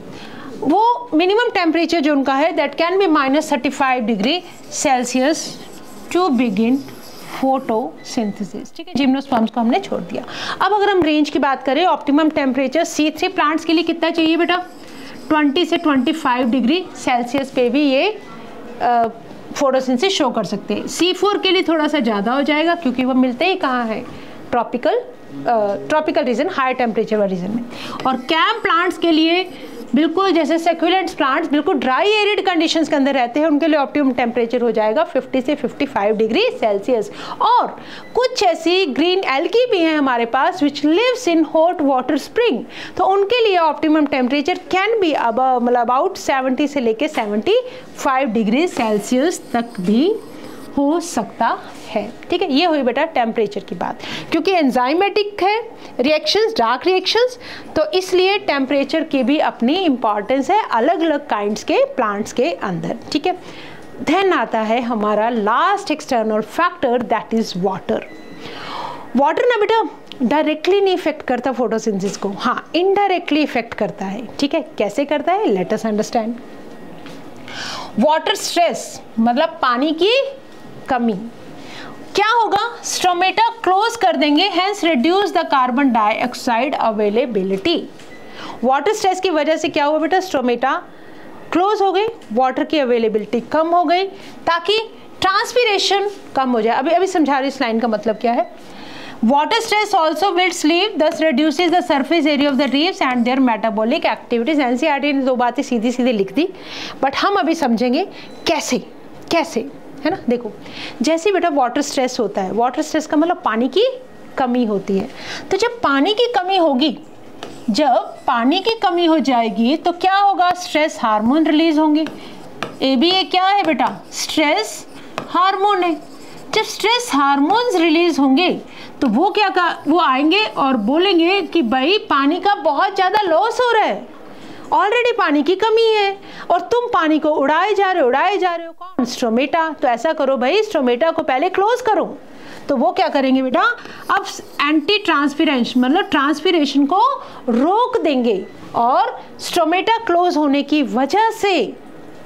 वो मिनिमम टेम्परेचर जो उनका है that can be -35 degree Celsius to begin photosynthesis, ठीक है। जिम्नोस्पर्म्स को हमने छोड़ दिया। अब अगर हम रेंज की बात करें, ऑप्टिमम टेम्परेचर C3 प्लांट्स के लिए कितना चाहिए बेटा, 20 से 25 डिग्री सेल्सियस पे भी ये फोटोसिंथेसिस शो कर सकते हैं। C4 के लिए थोड़ा सा ज़्यादा हो जाएगा, क्योंकि वो मिलते ही कहाँ है, ट्रॉपिकल रीजन, हाई टेम्परेचर वाले रीजन में। और कैम प्लांट्स के लिए बिल्कुल जैसे सेक्युलेंट्स प्लांट्स बिल्कुल ड्राई एरिड कंडीशंस के अंदर रहते हैं, उनके लिए ऑप्टिमम टेम्परेचर हो जाएगा 50 से 55 डिग्री सेल्सियस। और कुछ ऐसी ग्रीन एल्गी भी हैं हमारे पास which lives in hot water spring, तो उनके लिए optimum temperature can be about 70 से लेके 75 डिग्री सेल्सियस तक भी हो सकता है, ठीक है। ये हुई बेटा टेम्परेचर की बात। क्योंकि एंजाइमेटिक है रिएक्शंस, डार्क रिएक्शंस, तो इसलिए टेम्परेचर की भी अपनी इंपॉर्टेंस है अलग अलग काइंड्स के प्लांट्स के अंदर, ठीक है। देन आता है हमारा last external factor that is water. Water ना बेटा डायरेक्टली नहीं इफेक्ट करता फोटोसिंथेसिस को, हाँ इनडायरेक्टली इफेक्ट करता है, ठीक है। कैसे करता है, let us understand. Water stress मतलब पानी की कमी, क्या होगा, स्टोमेटा क्लोज कर देंगे, hence reduce the carbon dioxide availability. Water stress की वजह से क्या हुआ बेटा, स्टोमेटा क्लोज हो गई, वाटर की अवेलेबिलिटी कम हो गई, ताकि ट्रांसपीरेशन कम हो जाए। अभी समझा रही इस लाइन का मतलब क्या है। Water stress also wilts leaf, thus reduces the surface area of the leaves and their metabolic activities. NCERT ने दो बातें सीधी सीधी लिख दी, बट हम अभी समझेंगे कैसे कैसे, है ना। देखो जैसे बेटा वाटर स्ट्रेस होता है, वाटर स्ट्रेस का मतलब पानी की कमी होती है। तो जब पानी की कमी होगी, जब पानी की कमी हो जाएगी तो क्या होगा, स्ट्रेस हार्मोन रिलीज होंगे। ABA क्या है बेटा, स्ट्रेस हार्मोन है। जब स्ट्रेस हार्मोन्स रिलीज होंगे तो वो आएंगे और बोलेंगे कि भाई पानी का बहुत ज़्यादा लॉस हो रहा है, ऑलरेडी पानी की कमी है और तुम पानी को उड़ाए जा रहे हो। कौन? स्ट्रोमेटा। तो ऐसा करो भाई, स्ट्रोमेटा को पहले क्लोज करो। तो वो क्या करेंगे बेटा, अब एंटी ट्रांसपिरेशन मतलब ट्रांसपिरेशन को रोक देंगे और स्ट्रोमेटा क्लोज होने की वजह से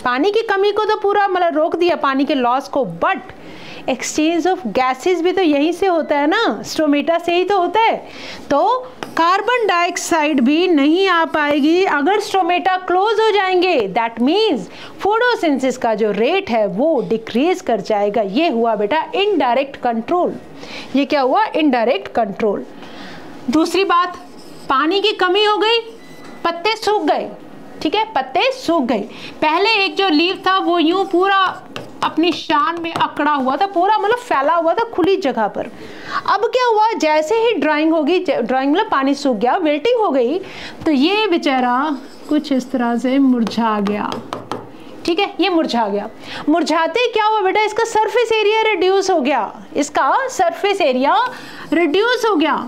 पानी की कमी को तो पूरा मतलब रोक दिया, पानी के लॉस को, बट एक्सचेंज ऑफ गैसेस भी तो यहीं से होता है ना, स्ट्रोमेटा से ही तो होता है। तो कार्बन डाइऑक्साइड भी नहीं आ पाएगी अगर स्ट्रोमेटा क्लोज हो जाएंगे। दैट मीन्स फोटोसिंथेसिस का जो रेट है वो डिक्रीज कर जाएगा। ये हुआ बेटा इनडायरेक्ट कंट्रोल। ये क्या हुआ? Indirect control. दूसरी बात, पानी की कमी हो गई, पत्ते सूख गए, ठीक है, पत्ते सूख गए। पहले एक जो लीफ था वो यूं पूरा अपनी शान में अकड़ा हुआ था, पूरा मतलब फैला हुआ था खुली जगह पर। अब क्या हुआ, जैसे ही ड्राइंग होगी, ड्राइंग मतलब पानी सूख गया, विल्टिंग हो गई, तो ये बेचारा कुछ इस तरह से मुरझा गया, ठीक है, ये मुरझा गया। मुरझाते क्या हुआ बेटा, इसका सरफेस एरिया रिड्यूस हो गया, इसका सरफेस एरिया रिड्यूस हो गया।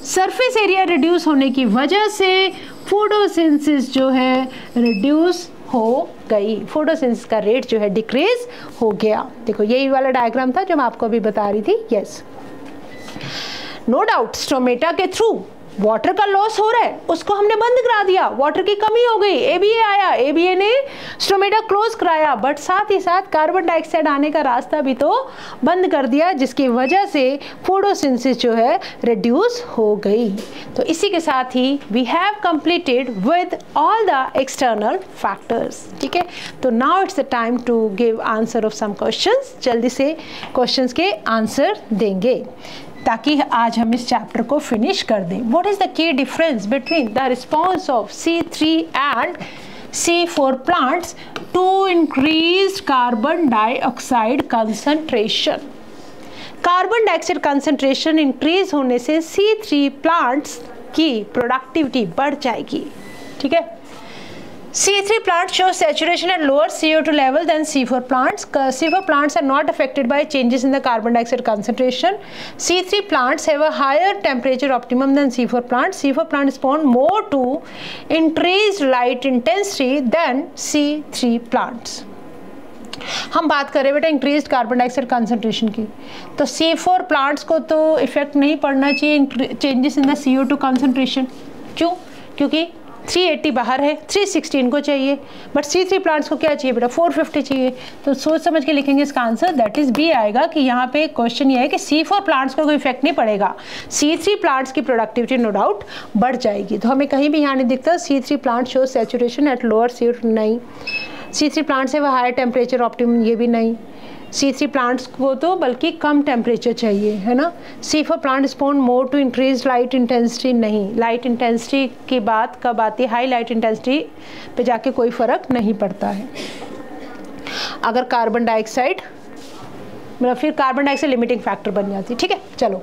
सरफेस एरिया रिड्यूस होने की वजह से फोटोसिंथेसिस जो है रिड्यूस हो गई, फोटोसिंथेसिस का रेट जो है डिक्रीज हो गया। देखो यही वाला डायग्राम था जो मैं आपको अभी बता रही थी। यस, नो डाउट स्ट्रोमेटा के थ्रू वाटर का लॉस हो रहा है, उसको हमने बंद करा दिया, वाटर की कमी हो गई, एबीए आया, एबीए ने स्ट्रोमेटा क्लोज कराया, बट साथ ही साथ कार्बन डाइऑक्साइड आने का रास्ता भी तो बंद कर दिया, जिसकी वजह से फोटोसिंथेसिस जो है रिड्यूस हो गई। तो इसी के साथ ही we have completed with all the external factors, ठीक है। तो now it's the time to give answer of some questions. जल्दी से क्वेश्चंस के आंसर देंगे ताकि आज हम इस चैप्टर को फिनिश कर दें। What is the key difference between the response of C3 and C4 plants to increase carbon dioxide concentration? Carbon dioxide concentration increase होने से C3 प्लांट्स की प्रोडक्टिविटी बढ़ जाएगी, ठीक है। C3 plants show saturation at lower CO2 level than C4 plants. C4 plants are not affected by changes in the carbon dioxide concentration. C3 plants have a higher temperature optimum than C4 plants. C4 plants respond more to increased light intensity than C3 plants. हम बात करें बेटा increased carbon dioxide concentration की, तो C4 plants को तो effect नहीं पड़ना चाहिए changes in the CO2 concentration. क्यों? क्योंकि 380 बाहर है, 316 को चाहिए, बट C3 प्लांट्स को क्या चाहिए बेटा? 450 चाहिए। तो सोच समझ के लिखेंगे इसका आंसर, दैट इज बी आएगा कि यहाँ पे क्वेश्चन ये है कि C4 प्लांट्स को कोई इफेक्ट नहीं पड़ेगा, C3 प्लांट्स की प्रोडक्टिविटी नो डाउट बढ़ जाएगी। तो हमें कहीं भी यहाँ नहीं दिखता C3 plant show saturation at lower CO2, नहीं। C3 प्लांट्स है वह हायर टेम्परेचर ऑप्टिमम, ये भी नहीं। C3 प्लांट्स को तो बल्कि कम टेम्परेचर चाहिए, है ना। C4 plant respond more to increase light intensity, नहीं। लाइट इंटेंसिटी की बात कब आती है? हाई लाइट इंटेंसिटी पे जाके कोई फर्क नहीं पड़ता है। अगर कार्बन डाइऑक्साइड मतलब फिर कार्बन डाइऑक्साइड लिमिटिंग फैक्टर बन जाती है, ठीक है। चलो,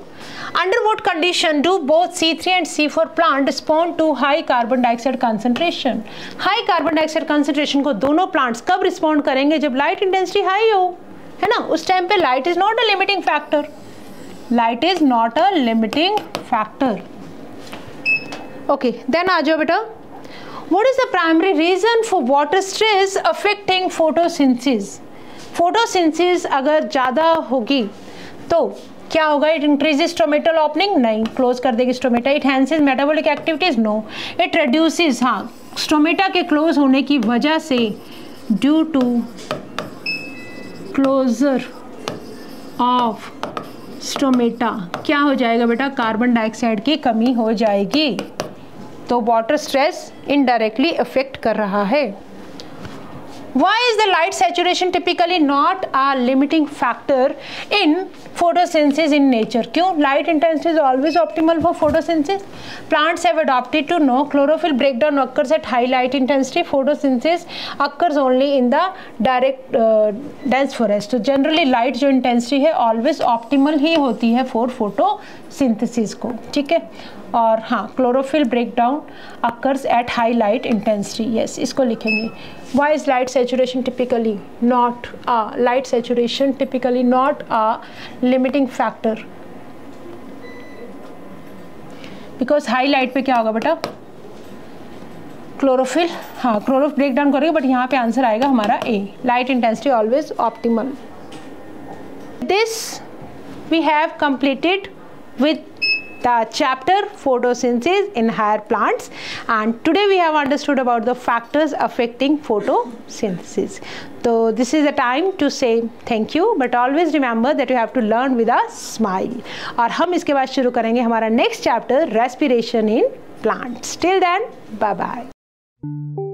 under what condition do both C3 and C4 plant respond to high carbon dioxide concentration? High carbon dioxide concentration को दोनों प्लांट्स कब रिस्पॉन्ड करेंगे? जब लाइट इंटेंसिटी हाई हो, है ना। उस टाइम पे light is not a limiting factor, light is not a limiting factor. Okay, then आ जाओ बेटा, what is the primary reason for water stress affecting photosynthesis? Photosynthesis अगर ज़्यादा होगी तो क्या होगा? इट इंक्रीजेस स्टोमेटल ओपनिंग, नहीं, क्लोज कर देगी stomata. It enhances metabolic activities, no. It reduces, हाँ, स्टोमेटा के क्लोज होने की वजह से due to closure of stomata क्या हो जाएगा बेटा? कार्बन डाइऑक्साइड की कमी हो जाएगी। तो वाटर स्ट्रेस इनडायरेक्टली अफेक्ट कर रहा है। Why is the light saturation typically not a limiting factor in photosynthesis in nature? क्यों? Light intensity is always optimal for photosynthesis. Plants have adapted to know chlorophyll breakdown occurs at high light intensity. Photosynthesis occurs only in the direct dense forest. तो generally light जो intensity है always optimal ही होती है for photosynthesis को, ठीक है। और हाँ, chlorophyll breakdown occurs at high light intensity, yes, इसको लिखेंगे। Why is light saturation typically not limiting factor? Because high light पे क्या होगा बेटा, क्लोरोफिल, हाँ क्लोरोफिल ब्रेक डाउन करेगा, बट यहाँ पे आंसर आएगा हमारा A, light intensity always optimal. This we have completed with the chapter photosynthesis in higher plants, and today we have understood about the factors affecting photosynthesis. So this is the time to say thank you, but always remember that you have to learn with a smile. और हम इसके बाद शुरू करेंगे हमारा next chapter, respiration in plants. Till then, bye bye.